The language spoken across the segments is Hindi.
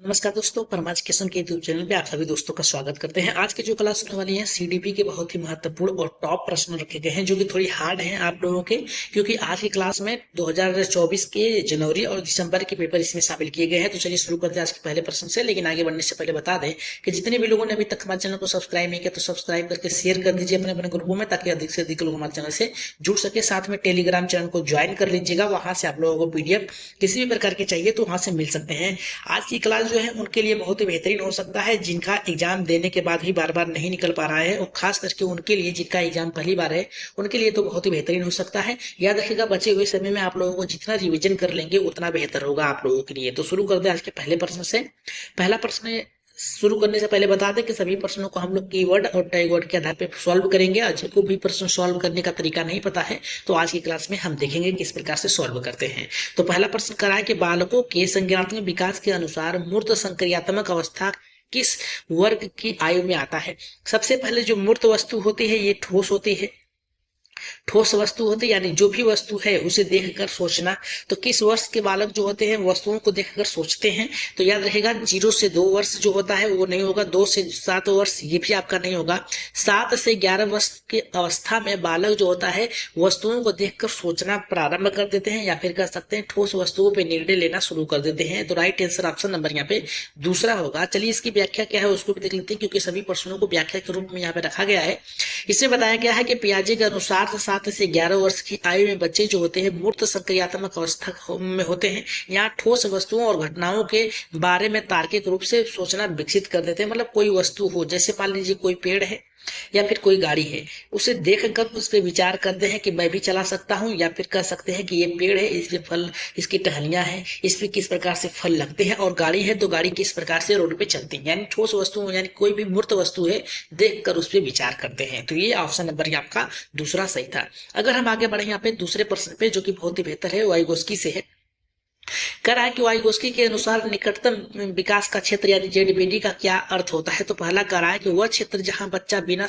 नमस्कार दोस्तों, परम एजुकेशन के यूट्यूब चैनल पे आप सभी दोस्तों का स्वागत करते हैं। आज की जो क्लास होने वाली है सीडीपी के बहुत ही महत्वपूर्ण और टॉप प्रश्न रखे गए हैं जो कि थोड़ी हार्ड हैं आप लोगों के, क्योंकि आज की क्लास में 2024 के जनवरी और दिसंबर के पेपर इसमें शामिल किए गए हैं। तो चलिए शुरू करते हैं आज के पहले प्रश्न से। लेकिन आगे बढ़ने से पहले बता दें कि जितने भी लोगों ने अभी तक हमारे चैनल को सब्सक्राइब नहीं किया तो सब्सक्राइब करके शेयर कर दीजिए अपने अपने ग्रुपों में, ताकि अधिक से अधिक लोग हमारे चैनल से जुड़ सके। साथ में टेलीग्राम चैनल को ज्वाइन कर लीजिएगा, वहां से आप लोगों को पीडीएफ किसी भी प्रकार के चाहिए तो वहां से मिल सकते हैं। आज की क्लास जो है उनके लिए बहुत ही बेहतरीन हो सकता है, जिनका एग्जाम देने के बाद भी बार बार नहीं निकल पा रहा है, और खास करके उनके लिए जिनका एग्जाम पहली बार है उनके लिए तो बहुत ही बेहतरीन हो सकता है। याद रखिएगा, बचे हुए समय में आप लोगों को जितना रिवीजन कर लेंगे उतना बेहतर होगा आप लोगों के लिए। तो शुरू कर दे आज के पहले प्रश्न से। पहला प्रश्न शुरू करने से पहले बता दें कि सभी प्रश्नों को हम लोग कीवर्ड और टैगवर्ड के आधार पर सॉल्व करेंगे, और जिनको भी प्रश्न सॉल्व करने का तरीका नहीं पता है तो आज की क्लास में हम देखेंगे किस प्रकार से सॉल्व करते हैं। तो पहला प्रश्न करा है कि बालकों के संज्ञानात्मक विकास के अनुसार मूर्त संक्रियात्मक अवस्था किस वर्ग की आयु में आता है। सबसे पहले जो मूर्त वस्तु होती है ये ठोस होती है। ठोस वस्तु होती है यानी जो भी वस्तु है उसे देखकर सोचना। तो किस वर्ष के बालक जो होते हैं वस्तुओं को देखकर सोचते हैं। तो याद रहेगा 0 से 2 वर्ष जो होता है वो नहीं होगा, 2 से 7 वर्ष ये भी आपका नहीं होगा। 7 से 11 वर्ष की अवस्था में बालक जो होता है वस्तुओं को देखकर सोचना प्रारंभ कर देते हैं, या फिर कह सकते हैं ठोस वस्तुओं पर निर्णय लेना शुरू कर देते हैं। तो राइट आंसर ऑप्शन नंबर यहाँ पे दूसरा होगा। चलिए इसकी व्याख्या क्या है उसको भी देख लेते हैं, क्योंकि सभी प्रश्नों को व्याख्या के रूप में यहाँ पे रखा गया है। इसमें बताया गया है कि पियाजे के अनुसार 7 से 11 वर्ष की आयु में बच्चे जो होते हैं मूर्त संक्रियात्मक अवस्था में होते हैं। यहाँ ठोस वस्तुओं और घटनाओं के बारे में तार्किक रूप से सोचना विकसित कर देते हैं। मतलब कोई वस्तु हो, जैसे मान लीजिए कोई पेड़ है या फिर कोई गाड़ी है, उसे देखकर उस पर विचार करते हैं कि मैं भी चला सकता हूँ, या फिर कह सकते हैं कि ये पेड़ है, इस पे फल, इसकी टहनियां हैं, इस पे किस प्रकार से फल लगते हैं, और गाड़ी है तो गाड़ी किस प्रकार से रोड पे चलती है। यानी ठोस वस्तु यानी कोई भी मूर्त वस्तु है देखकर उस पर विचार करते हैं। तो ये ऑप्शन नंबर आपका दूसरा सही था। अगर हम आगे बढ़े यहाँ पे दूसरे प्रश्न पे, जो कि बहुत ही बेहतर है, वाइगोस्की से है। कह रहा है कि वाइगोस्की के अनुसार निकटतम विकास का क्षेत्र यानी जेडबीडी का क्या अर्थ होता है। तो पहला कह रहा है कि वह क्षेत्र जहां बच्चा बिना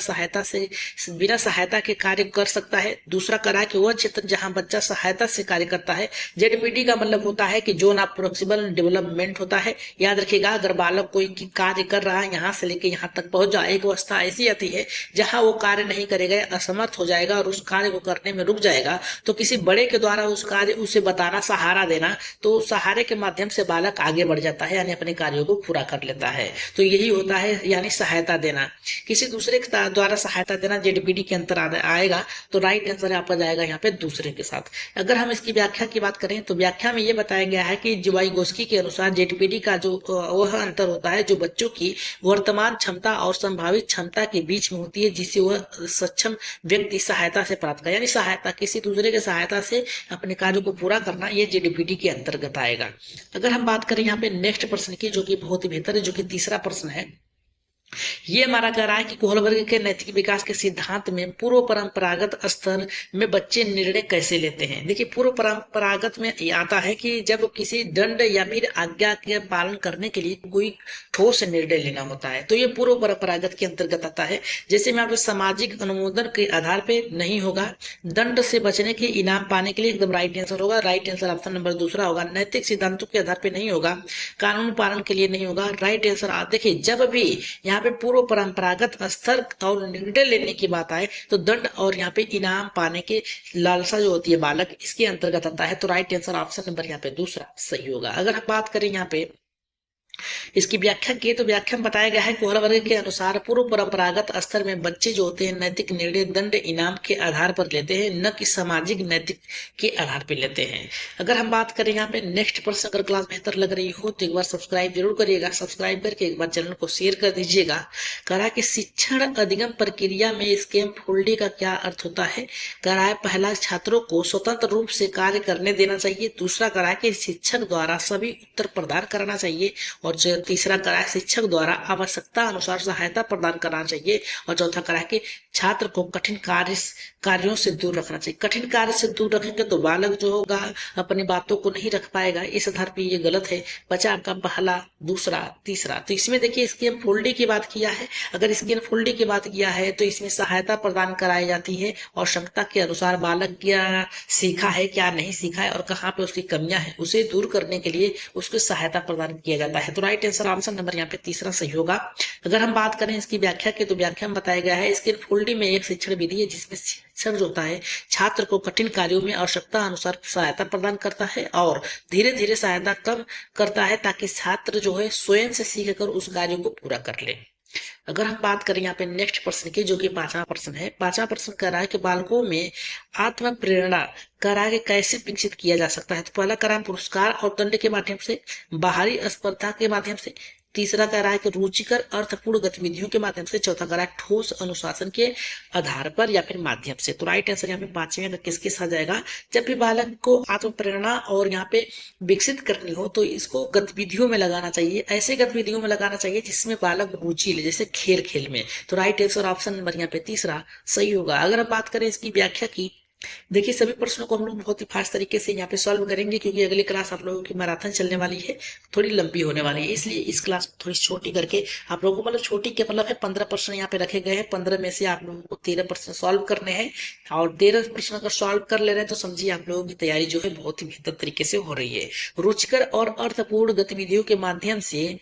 सहायता के कार्य कर सकता है। दूसरा कह रहा है कि वह क्षेत्र जहां बच्चा सहायता से कार्य करता है। जेडबीडी का मतलब होता है कि जोन ऑफ प्रोक्सिमल डेवलपमेंट होता है। याद रखिएगा, अगर बालक कोई कार्य कर रहा है यहाँ से लेके यहाँ तक पहुंच जाए, एक अवस्था ऐसी आती है जहां वो कार्य नहीं करेगा, असमर्थ हो जाएगा और उस कार्य को करने में रुक जाएगा, तो किसी बड़े के द्वारा उस कार्य उसे बताना, सहारा देना, तो सहारे के माध्यम से बालक आगे बढ़ जाता है, यानी अपने कार्यों को पूरा कर लेता है। तो यही होता है यानी सहायता देना, किसी दूसरे के द्वारा सहायता देना जेडबीडी के अंतर आएगा। तो राइट आंसर आपका जाएगा यहाँ पे दूसरे के साथ। अगर हम इसकी व्याख्या की बात करें तो व्याख्या में ये बताया गया है कि वाइगोस्की के अनुसार जेडबीडी का जो वह अंतर होता है जो बच्चों की वर्तमान क्षमता और संभावित क्षमता के बीच में होती है, जिसे वह सक्षम व्यक्ति सहायता से प्राप्त करे। यानी सहायता, किसी दूसरे के सहायता से अपने कार्यों को पूरा करना, ये जेडबीडी के अंतर्गत आएगा। अगर हम बात करें यहाँ पे नेक्स्ट प्रश्न की, जो कि बहुत ही बेहतर है, जो कि तीसरा प्रश्न है। ये हमारा कह रहा है कि कोहलबर्ग के नैतिक विकास के सिद्धांत में पूर्व परंपरागत स्तर में बच्चे निर्णय कैसे लेते हैं। देखिए, पूर्व परंपरागत में आता है कि जब किसी दंड या फिर आज्ञा के पालन करने के लिए कोई ठोस निर्णय लेना होता है, तो ये पूर्व परंपरागत के अंतर्गत आता है। जैसे में आपको सामाजिक अनुमोदन के आधार पर नहीं होगा, दंड से बचने के इनाम पाने के लिए एकदम राइट आंसर होगा। राइट आंसर ऑप्शन नंबर दूसरा होगा। नैतिक सिद्धांतों के आधार पर नहीं होगा, कानून पालन के लिए नहीं होगा। राइट आंसर देखिए, जब भी यहाँ पे पूर्व परंपरागत स्तर और निर्णय लेने की बात आए तो दंड और यहाँ पे इनाम पाने के लालसा जो होती है बालक, इसके अंतर्गत आता है। तो राइट आंसर ऑप्शन नंबर यहाँ पे दूसरा सही होगा। अगर हम बात करें यहाँ पे इसकी व्याख्या की, तो व्याख्या में बताया गया है कोहलबर्ग के अनुसार पूर्व परंपरागत स्तर में बच्चे जो होते हैं नैतिक निर्णय दंड इनाम के आधार पर लेते हैं, न कि सामाजिक नैतिक के आधार पर लेते हैं। अगर हम बात करें यहाँ पे नेक्स्ट प्रश्न, अगर क्लास बेहतर लग रही हो तो एक बार सब्सक्राइब जरूर करिएगा, सब्सक्राइब करके एक बार चैनल को शेयर कर दीजिएगा। कहा कि शिक्षण अधिगम प्रक्रिया में स्कैम फोल्डिंग का क्या अर्थ होता है। कहा है पहला, छात्रों को स्वतंत्र रूप से कार्य करने देना चाहिए। दूसरा कहा कि शिक्षक द्वारा सभी उत्तर प्रदान करना चाहिए। और जो तीसरा करा है शिक्षक द्वारा आवश्यकता अनुसार सहायता प्रदान करना चाहिए। और चौथा करा है कि छात्र को कठिन कार्यों से दूर रखना चाहिए। कठिन कार्य से दूर रखेंगे तो बालक जो होगा अपनी बातों को नहीं रख पाएगा, इस आधार पर ये गलत है। बचा आपका पहला, दूसरा, तीसरा। तो इसमें देखिए स्कैम फोल्डिंग की बात किया है। अगर स्कैम फोल्डिंग की बात किया है तो इसमें सहायता प्रदान कराई जाती है और क्षमता के अनुसार बालक क्या सीखा है, क्या नहीं सीखा है और कहाँ पे उसकी कमियां हैं, उसे दूर करने के लिए उसको सहायता प्रदान किया जाता है। तो राइट आंसर ऑप्शन नंबर यहाँ पे तीसरा सही होगा। अगर हम बात करें इसकी व्याख्या की, तो व्याख्या में बताया गया है स्किल फोल्डिंग में एक शिक्षण विधि है जिसमें शिक्षण जो होता है छात्र को कठिन कार्यों में आवश्यकता अनुसार सहायता प्रदान करता है और धीरे धीरे सहायता कम करता है ताकि छात्र जो है स्वयं से सीख कर उस कार्य को पूरा कर ले। अगर हम बात करें यहाँ पे नेक्स्ट प्रश्न की, जो कि 5वां प्रश्न है। 5वां प्रश्न कह रहा है कि बालकों में आत्म प्रेरणा करा के कैसे विकसित किया जा सकता है। तो पहला कह रहा है पुरस्कार और दंड के माध्यम से, बाहरी स्पर्धा के माध्यम से, तीसरा कह रहा है कि रुचिकर अर्थपूर्ण गतिविधियों के माध्यम से, चौथा कह रहा है ठोस अनुशासन के आधार पर या फिर माध्यम से। तो राइट आंसर यहाँ पे 5वें का किसके साथ जाएगा। जब भी बालक को आत्म प्रेरणा और यहाँ पे विकसित करनी हो तो इसको गतिविधियों में लगाना चाहिए, ऐसे गतिविधियों में लगाना चाहिए जिसमें बालक रुचि ले, जैसे खेल खेल में। तो राइट आंसर ऑप्शन नंबर यहाँ पे तीसरा सही होगा। अगर हम बात करें इसकी व्याख्या की, देखिए सभी प्रश्नों को हम लोग बहुत ही फास्ट तरीके से यहाँ पे सॉल्व करेंगे क्योंकि अगली क्लास आप लोगों की मैराथन चलने वाली है, थोड़ी लंबी होने वाली है, इसलिए इस क्लास को थोड़ी छोटी करके आप लोगों को, मतलब छोटी के मतलब है 15 प्रश्न यहाँ पे रखे गए हैं। 15 में से आप लोगों को 13 प्रश्न सॉल्व करने हैं और 13 प्रश्न अगर सॉल्व कर ले रहे हैं तो समझिए आप लोगों की तैयारी जो है बहुत ही बेहतर तरीके से हो रही है। रुचिकर और अर्थपूर्ण गतिविधियों के माध्यम से,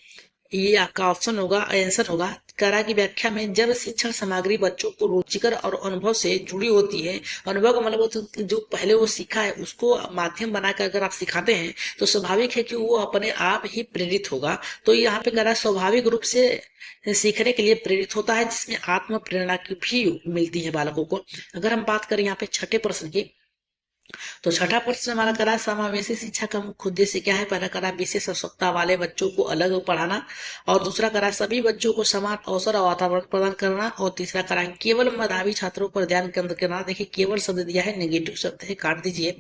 ये आपका ऑप्शन होगा, आंसर होगा। करा की व्याख्या में जब शिक्षण सामग्री बच्चों को रुचिकर और अनुभव से जुड़ी होती है, अनुभव का मतलब जो पहले वो सीखा है उसको माध्यम बनाकर अगर आप सिखाते हैं तो स्वाभाविक है कि वो अपने आप ही प्रेरित होगा। तो यहाँ पे करा स्वाभाविक रूप से सीखने के लिए प्रेरित होता है, जिसमें आत्म प्रेरणा की भी मिलती है बालकों को। अगर हम बात करें यहाँ पे छठे प्रश्न की, तो छठा प्रश्न हमारा करा समावेशी शिक्षा का मुख्य उद्देश्य क्या है। पहला करा विशेष आवश्यकता वाले बच्चों को अलग पढ़ाना, और दूसरा करा सभी बच्चों को समान अवसर और वातावरण प्रदान करना, और तीसरा करा केवल मेधावी छात्रों पर ध्यान केंद्रित करना। देखिए केवल शब्द दिया है, नेगेटिव शब्द है, काट दीजिए।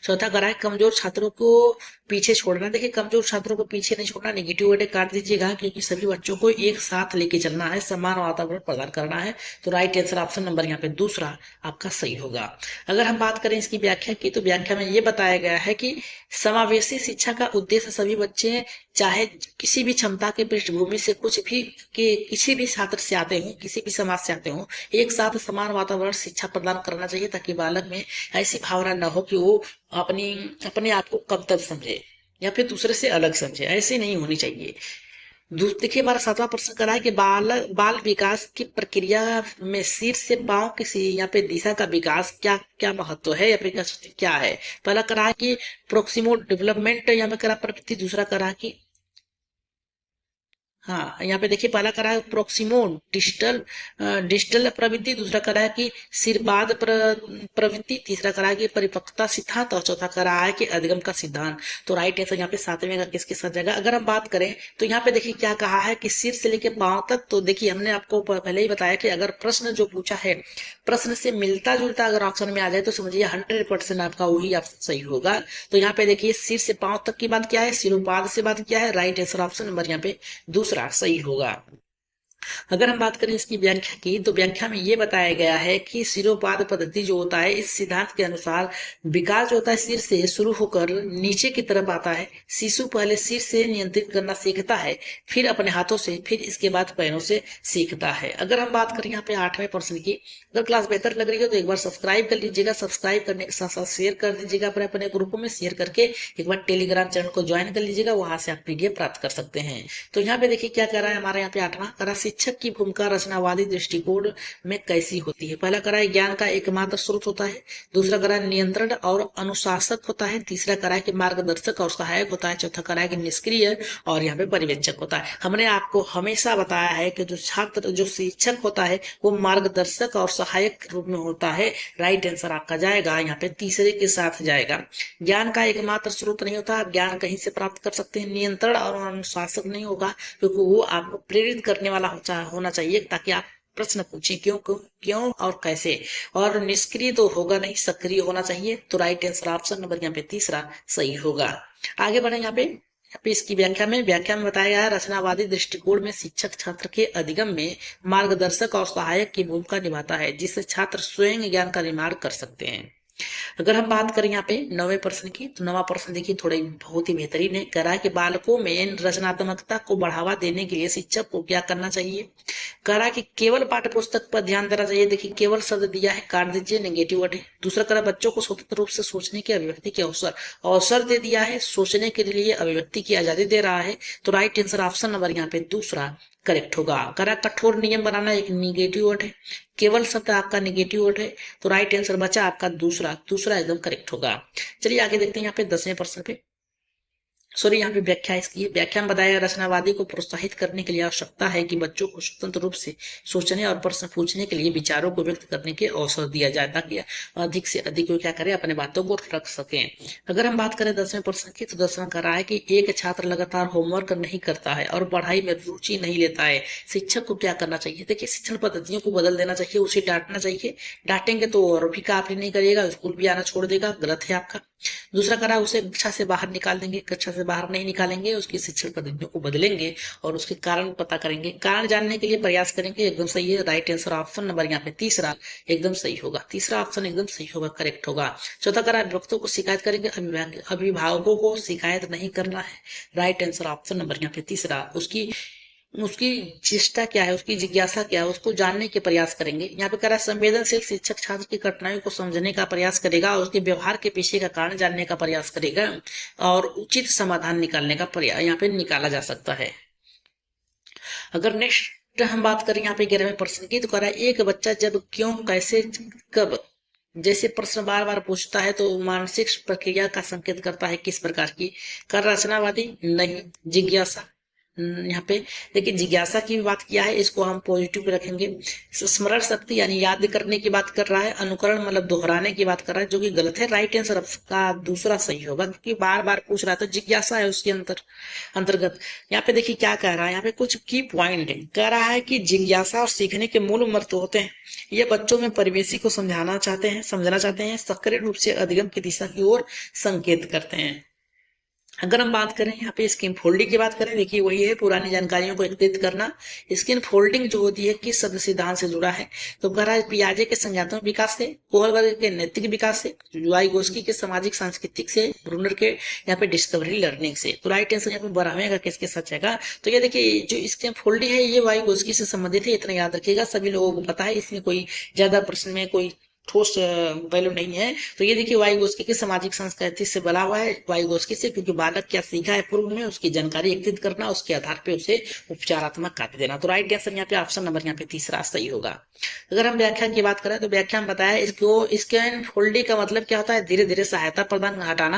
चौथा करा है कमजोर छात्रों को पीछे छोड़ना। देखिए कमजोर छात्रों को पीछे नहीं छोड़ना, नेगेटिव वर्ड काट दीजिएगा क्योंकि सभी बच्चों को एक साथ लेके चलना है, समान वातावरण प्रदान करना है। तो राइट आंसर ऑप्शन नंबर यहाँ पे दूसरा आपका सही होगा। अगर हम बात करें इसकी व्याख्या की, तो व्याख्या में ये बताया गया है कि समावेशी शिक्षा का उद्देश्य सभी बच्चे चाहे किसी भी क्षमता के पृष्ठभूमि से कुछ भी के किसी भी छात्र से आते हों, किसी भी समाज से आते हों, एक साथ समान वातावरण शिक्षा प्रदान करना चाहिए ताकि बालक में ऐसी भावना न हो कि वो अपने आप को कमतर समझे या फिर दूसरे से अलग समझे, ऐसे नहीं होनी चाहिए। देखिए हमारा 7वां प्रश्न करा है कि बाल विकास की प्रक्रिया में सिर से पांव किसी यहाँ पे दिशा का विकास क्या क्या महत्व है या फिर क्या है। पहला करा है कि प्रोक्सिमल डेवलपमेंट यहाँ पे करा प्रवृत्ति, दूसरा करा कि हाँ यहाँ पे देखिए पहला करा है प्रोक्सिमोन डिजिटल प्रवृत्ति, दूसरा करा है कि सिरबाद प्रवृत्ति, तीसरा करा है कि परिपक्वता सिद्धांत, और चौथा करा है कि अधिगम का सिद्धांत। तो राइट आंसर यहाँ पे 7वें का किसके साथ जाएगा। अगर हम बात करें तो यहाँ पे देखिए क्या कहा है कि सिर से लेके पांव तक। तो देखिए हमने आपको पहले ही बताया कि अगर प्रश्न जो पूछा है प्रश्न से मिलता जुलता अगर ऑप्शन में आ जाए तो समझिए 100% आपका वही ऑप्शन सही होगा। तो यहाँ पे देखिए सिर से पांव तक की बात क्या है, सिरोपाद से बात क्या है, राइट आंसर ऑप्शन नंबर यहाँ पे दूसरा सही होगा। अगर हम बात करें इसकी व्याख्या की, तो व्याख्या में ये बताया गया है कि सिरोपाद पद्धति जो होता है, इस सिद्धांत के अनुसार विकास जो होता है सिर से शुरू होकर नीचे की तरफ आता है। शिशु पहले सिर से नियंत्रित करना सीखता है, फिर अपने हाथों से, फिर इसके बाद पैरों से सीखता है। अगर हम बात करें यहाँ पे 8वें प्रश्न की, अगर क्लास बेहतर लग रही है तो एक बार सब्सक्राइब कर लीजिएगा, सब्सक्राइब करने के साथ साथ शेयर कर दीजिएगा अपने अपने ग्रुपों में, शेयर करके एक बार टेलीग्राम चैनल को ज्वाइन कर लीजिएगा, वहां से आप पीडीएफ प्राप्त कर सकते हैं। तो यहाँ पे देखिए क्या कर रहा है हमारे यहाँ पे 8वां करा शिक्षक की भूमिका रचनावादी दृष्टिकोण में कैसी होती है। पहला करा ज्ञान का एकमात्र स्रोत होता है, दूसरा करा नियंत्रण और अनुशासक होता है, तीसरा करा कि मार्गदर्शक और सहायक होता है, चौथा करा कि निष्क्रिय और यहाँ पे पर्यवेक्षक होता है। हमने आपको हमेशा बताया है कि जो शिक्षक होता है वो मार्गदर्शक और सहायक रूप में होता है। राइट आंसर आपका जाएगा यहाँ पे तीसरे के साथ जाएगा। ज्ञान का एकमात्र स्रोत नहीं होता, आप ज्ञान कहीं से प्राप्त कर सकते हैं। नियंत्रण और अनुशासक नहीं होगा क्योंकि वो आपको प्रेरित करने वाला होना चाहिए ताकि आप प्रश्न पूछें क्यों और कैसे। और निष्क्रिय तो होगा नहीं, सक्रिय होना चाहिए। तो राइट आंसर ऑप्शन नंबर यहाँ पे तीसरा सही होगा। आगे बढ़े यहाँ पे इसकी व्याख्या में बताया गया है रचनावादी दृष्टिकोण में शिक्षक छात्र के अधिगम में मार्गदर्शक और सहायक की भूमिका निभाता है, जिससे छात्र स्वयं ज्ञान का निर्माण कर सकते हैं। अगर हम बात करें यहाँ पे 9वें प्रश्न की, तो 9वां प्रश्न देखिए थोड़ा बहुत ही बेहतरीन है। कह रहा है कि बालकों में रचनात्मकता को बढ़ावा देने के लिए शिक्षक को क्या करना चाहिए। कह रहा है कि केवल पाठ्य पुस्तक पर ध्यान देना चाहिए। देखिए केवल शब्द दिया है, काट दीजिए, नेगेटिव वर्ड है। दूसरा कह रहा है बच्चों को स्वतंत्र रूप से सोचने की अभिव्यक्ति के अवसर, अवसर दे दिया है, सोचने के लिए अभिव्यक्ति की आजादी दे रहा है। तो राइट आंसर ऑप्शन नंबर यहाँ पे दूसरा करेक्ट होगा। करा कठोर नियम बनाना एक निगेटिव वर्ड है, केवल शब्द आपका निगेटिव वर्ड है। तो राइट आंसर बचा आपका दूसरा, दूसरा एकदम करेक्ट होगा। चलिए आगे देखते हैं यहाँ पे 10वें प्रश्न पे। सॉरी, यहाँ पे व्याख्या इसकी व्याख्या में बताया रचनावादी को प्रोत्साहित करने के लिए आवश्यकता है कि बच्चों को स्वतंत्र रूप से सोचने और प्रश्न पूछने के लिए विचारों को व्यक्त करने के अवसर दिया जाए, ताकि अधिक से अधिक वो क्या करें, अपने बातों को रख सकें। अगर हम बात करें 10वें प्रश्न की, तो 10वां कह रहा है कि एक छात्र लगातार होमवर्क नहीं करता है और पढ़ाई में रुचि नहीं लेता है, शिक्षक को क्या करना चाहिए। देखिए शिक्षण पद्धतियों को बदल देना चाहिए, उसे डांटना चाहिए। डांटेंगे तो और भी काफी नहीं करेगा, स्कूल भी आना छोड़ देगा, गलत है आपका। दूसरा करा उसे कक्षा से बाहर निकाल देंगे, कक्षा से बाहर नहीं निकालेंगे, उसकी शिक्षण पद्धतियों को बदलेंगे और उसके कारण पता करेंगे, कारण जानने के लिए प्रयास करेंगे। एकदम सही है, राइट आंसर ऑप्शन नंबर यहाँ पे तीसरा एकदम सही होगा, तीसरा ऑप्शन एकदम सही होगा, करेक्ट होगा। चौथा करा अभिभावकों को शिकायत करेंगे, अभिभावकों को शिकायत नहीं करना है। राइट आंसर ऑप्शन नंबर यहाँ पे तीसरा। उसकी उसकी चेष्टा क्या है, उसकी जिज्ञासा क्या है, उसको जानने के प्रयास करेंगे। यहाँ पे कह रहा है संवेदनशील शिक्षक छात्र की कठिनाइयों को समझने का प्रयास करेगा और उसके व्यवहार के पीछे का कारण जानने का प्रयास करेगा और उचित समाधान निकालने का प्रयास यहाँ पे निकाला जा सकता है। अगर नेक्स्ट हम बात करें यहाँ पे 11वें प्रश्न की, तो कह रहा है एक बच्चा जब, क्यों, कैसे, कब जैसे प्रश्न बार बार पूछता है तो मानसिक प्रक्रिया का संकेत करता है किस प्रकार की। कर रचनावादी, नहीं, जिज्ञासा। यहाँ पे देखिए जिज्ञासा की भी बात किया है, इसको हम पॉजिटिव पे रखेंगे। स्मरण शक्ति यानी याद करने की बात कर रहा है। अनुकरण मतलब दोहराने की बात कर रहा है, जो कि गलत है। राइट आंसर का दूसरा सही होगा, क्योंकि बार बार पूछ रहा है तो जिज्ञासा है उसके अंतर्गत। यहाँ पे देखिए क्या कह रहा है, यहाँ पे कुछ की पॉइंट है। कह रहा है कि जिज्ञासा और सीखने के मूल मंत्र होते हैं, ये बच्चों में परिवेशी को समझना चाहते हैं, सक्रिय रूप से अधिगम की दिशा की ओर संकेत करते हैं। अगर हम बात करें यहाँ पे स्किन फोल्डिंग की बात करें, देखिए वही है पुरानी जानकारियों को एकत्रित करना। स्किन फोल्डिंग जो होती है किस शब्द सिद्धांत से जुड़ा है, तो कह रहा है पियाजे के संज्ञानात्मक विकास से, कोहलबर्ग के नैतिक विकास से, वाइगोस्की के सामाजिक सांस्कृतिक से, ब्रूनर के यहाँ पे डिस्कवरी लर्निंग से। तो राइट आंसर यहाँ पे 12वें का किसके साथ जाएगा। तो ये देखिए जो स्किन फोल्डिंग है ये वाइगोस्की से संबंधित है, इतना याद रखिएगा, सभी लोगों को पता है, इसमें कोई ज्यादा प्रश्न में कोई ठोस वैल्यू नहीं है। तो ये देखिए वाइगोस्की के सामाजिक संस्कृति से बना हुआ है, वाइगोस्की से, क्योंकि बालक क्या सीखा है पूर्व में उसकी जानकारी एकत्रित करना, उसके आधार पे उसे उपचारात्मक कार्य देना। तो राइट आंसर यहाँ पे ऑप्शन नंबर यहाँ पे तीसरा सही होगा। अगर हम व्याख्या की बात करें तो व्याख्या में बताया इसको, स्कैन फोल्डिंग का मतलब क्या होता है, धीरे धीरे सहायता प्रदान हटाना।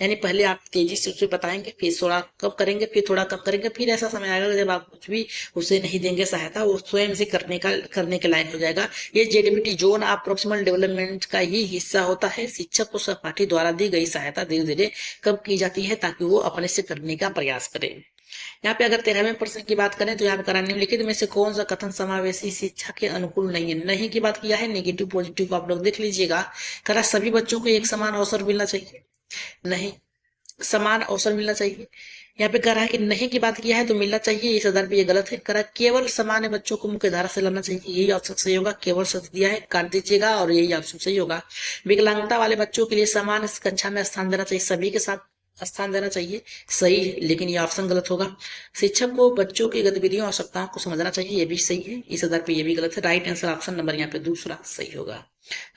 यानी पहले आप तेजी से उसे बताएंगे, फिर थोड़ा कम करेंगे, फिर थोड़ा कम करेंगे, फिर ऐसा समय आएगा जब आप कुछ भी उसे नहीं देंगे सहायता, वो स्वयं से करने के लायक हो जाएगा। ये जेडीबीटी जोन ऑफ प्रोक्सिमल डेवलपमेंट का ही हिस्सा होता है। शिक्षक को सहपाठी द्वारा दी गई सहायता धीरे धीरे कम की जाती है ताकि वो अपने से करने का प्रयास करे। यहाँ पे अगर 13वें प्रश्न की बात करें तो यहाँ पे निम्नलिखित में से कौन सा कथन समावेशी शिक्षा के अनुकूल नहीं है। नहीं की बात किया है, नेगेटिव पॉजिटिव को आप लोग देख लीजिएगा। करा सभी बच्चों को एक समान अवसर मिलना चाहिए, नहीं, समान अवसर मिलना चाहिए। यहाँ पे कह रहा है कि नहीं की बात किया है तो मिलना चाहिए, इस आधार पे ये गलत है। कह रहा है केवल सामान्य बच्चों को मुख्य धारा से लाना चाहिए, यही ऑप्शन सही होगा। केवल शब्द दिया है, काट दीजिएगा और यही ऑप्शन सही होगा। विकलांगता वाले बच्चों के लिए समान कक्षा में स्थान देना चाहिए, सभी के साथ स्थान देना चाहिए, सही, लेकिन ये ऑप्शन गलत होगा। शिक्षक को बच्चों की गतिविधियों और आवश्यकताओं को समझना चाहिए, ये भी सही है, इस आधार पे ये भी गलत है। राइट आंसर ऑप्शन नंबर यहाँ पे दूसरा सही होगा।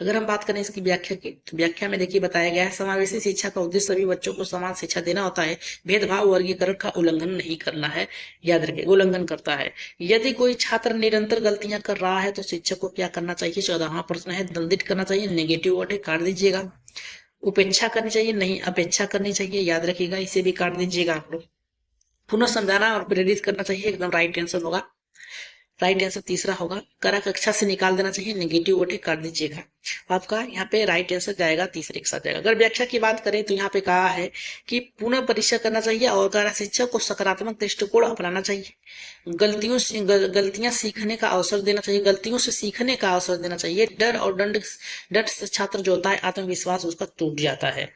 अगर हम बात करें इसकी व्याख्या की, तो व्याख्या में देखिए बताया गया है समावेशी शिक्षा का उद्देश्य सभी बच्चों को समान शिक्षा देना होता है, भेदभाव वर्गीकरण का उल्लंघन नहीं करना है। याद रखिए उल्लंघन करता है। यदि कोई छात्र निरंतर गलतियां कर रहा है तो शिक्षक को क्या करना चाहिए। 14वां प्रश्न है, दंडित करना चाहिए, नेगेटिव वर्ड है, काट दीजिएगा। उपेक्षा करनी चाहिए, नहीं, अपेक्षा करनी चाहिए, याद रखिएगा, इसे भी काट दीजिएगा आप लोग। पुनः समझाना और प्रेरित करना चाहिए, एकदम राइट आंसर होगा। राइट आंसर तीसरा होगा। करा कक्षा से निकाल देना चाहिए, नेगेटिव वोटे काट दीजिएगा। आपका यहाँ पे राइट आंसर जाएगा तीसरे के साथ जाएगा। अगर व्याख्या की बात करें तो यहाँ पे कहा है कि पुनः परीक्षा करना चाहिए और करा शिक्षक को सकारात्मक दृष्टिकोण अपनाना चाहिए। गलतियां सीखने का अवसर देना चाहिए, गलतियों से सीखने का अवसर देना चाहिए। डर और डंड से छात्र जो होता है आत्मविश्वास उसका टूट जाता है।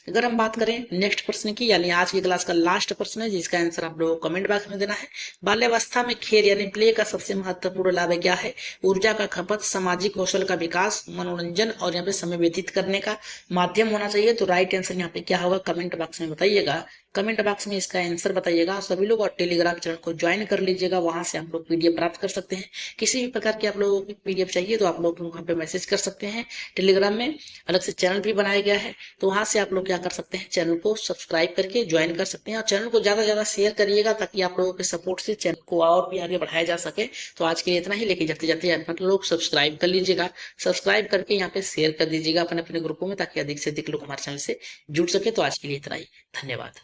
अगर हम बात करें नेक्स्ट प्रश्न की, यानी आज की क्लास का लास्ट प्रश्न है, जिसका आंसर आप लोगों को कमेंट बॉक्स में देना है। बाल्यावस्था में खेल यानी प्ले का सबसे महत्वपूर्ण लाभ क्या है? ऊर्जा का खपत, सामाजिक कौशल का विकास, मनोरंजन और यहाँ पे समय व्यतीत करने का माध्यम होना चाहिए। तो राइट आंसर यहाँ पे क्या होगा, कमेंट बॉक्स में बताइएगा। कमेंट बॉक्स में इसका आंसर बताइएगा सभी लोग, और टेलीग्राम चैनल को ज्वाइन कर लीजिएगा, वहां से आप लोग पीडीएफ प्राप्त कर सकते हैं। किसी भी प्रकार की आप लोगों को पीडीएफ चाहिए तो आप लोग वहां पे मैसेज कर सकते हैं। टेलीग्राम में अलग से चैनल भी बनाया गया है, तो वहां से आप लोग क्या कर सकते हैं, चैनल को सब्सक्राइब करके ज्वाइन कर सकते हैं, और चैनल को ज्यादा से ज्यादा शेयर करिएगा, ताकि आप लोगों के सपोर्ट से चैनल को और भी आगे बढ़ाया जा सके। तो आज के लिए इतना ही, लेके जाते जाते आप लोग सब्सक्राइब कर लीजिएगा, सब्सक्राइब करके यहाँ पे शेयर कर दीजिएगा अपने अपने ग्रुपों में, ताकि अधिक से अधिक लोग हमारे चैनल से जुड़ सके। तो आज के लिए इतना ही, धन्यवाद।